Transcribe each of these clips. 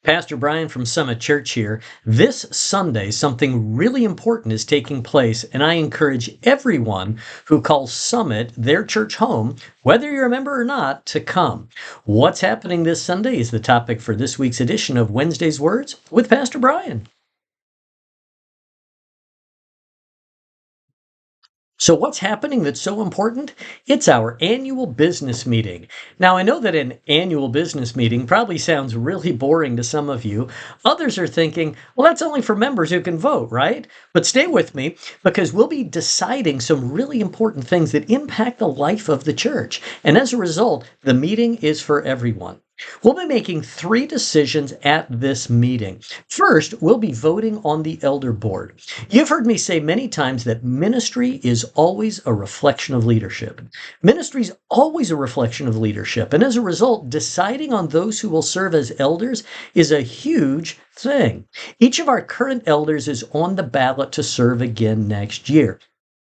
Pastor Brian from Summit Church here. This Sunday, something really important is taking place, and I encourage everyone who calls Summit their church home, whether you're a member or not, to come. What's happening this Sunday is the topic for this week's edition of Wednesday's Words with Pastor Brian. So, what's happening that's so important? It's our annual business meeting. Now, I know that an annual business meeting probably sounds really boring to some of you. Others are thinking, well, that's only for members who can vote, right? But stay with me because we'll be deciding some really important things that impact the life of the church. And as a result, the meeting is for everyone. We'll be making three decisions at this meeting. First, we'll be voting on the elder board. You've heard me say many times that ministry is always a reflection of leadership. Ministry is always a reflection of leadership. And as a result, deciding on those who will serve as elders is a huge thing. Each of our current elders is on the ballot to serve again next year.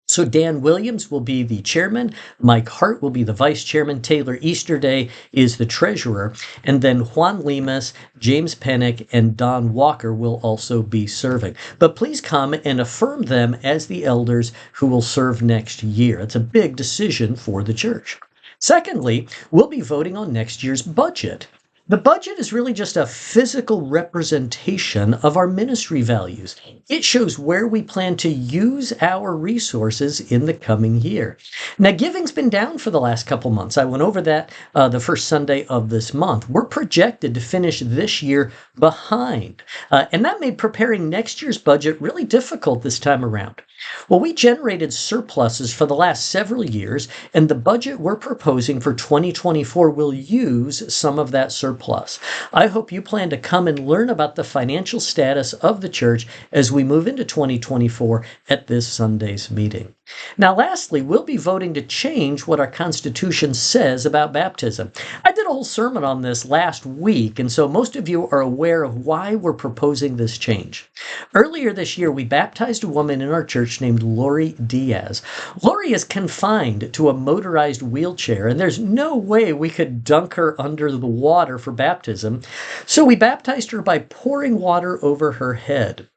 So Dan Williams will be the chairman, Mike Hart will be the vice chairman, Taylor Easterday is the treasurer, and then Juan Lemus, James Pennick, and Don Walker will also be serving. But please come and affirm them as the elders who will serve next year. It's a big decision for the church. Secondly, we'll be voting on next year's budget. The budget is really just a physical representation of our ministry values. It shows where we plan to use our resources in the coming year. Now, giving's been down for the last couple months. I went over that the first Sunday of this month. We're projected to finish this year behind, and that made preparing next year's budget really difficult this time around. Well, we generated surpluses for the last several years, and the budget we're proposing for 2024 will use some of that surplus. I hope you plan to come and learn about the financial status of the church as we move into 2024 at this Sunday's meeting. Now, lastly, we'll be voting to change what our Constitution says about baptism. I did a whole sermon on this last week, and so most of you are aware of why we're proposing this change. Earlier this year, we baptized a woman in our church named Lori Diaz. Lori is confined to a motorized wheelchair, and there's no way we could dunk her under the water for baptism, so we baptized her by pouring water over her head.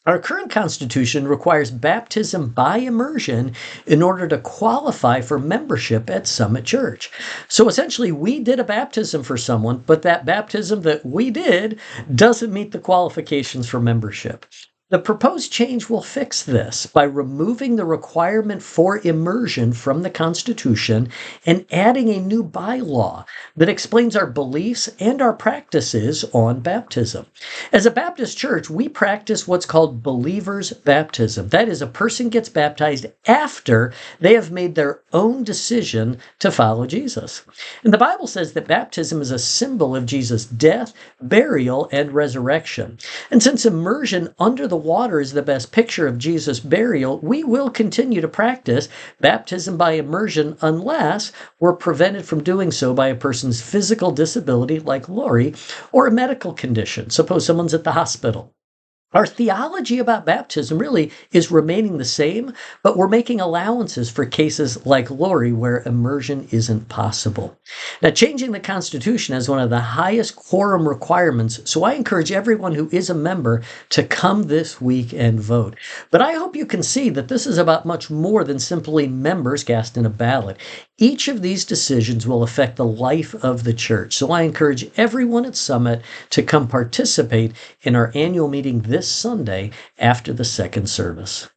Our current Constitution requires baptism by immersion in order to qualify for membership at Summit Church. So essentially, we did a baptism for someone, but that baptism that we did doesn't meet the qualifications for membership. The proposed change will fix this by removing the requirement for immersion from the Constitution and adding a new bylaw that explains our beliefs and our practices on baptism. As a Baptist church, we practice what's called believer's baptism. That is, a person gets baptized after they have made their own decision to follow Jesus. And the Bible says that baptism is a symbol of Jesus' death, burial, and resurrection. And since immersion under the water is the best picture of Jesus' burial, we will continue to practice baptism by immersion unless we're prevented from doing so by a person's physical disability like Lori or a medical condition. Suppose someone's at the hospital. Our theology about baptism really is remaining the same, but we're making allowances for cases like Lori where immersion isn't possible. Now, changing the Constitution has one of the highest quorum requirements, so I encourage everyone who is a member to come this week and vote. But I hope you can see that this is about much more than simply members casting a ballot. Each of these decisions will affect the life of the church, so I encourage everyone at Summit to come participate in our annual meeting this Sunday after the second service.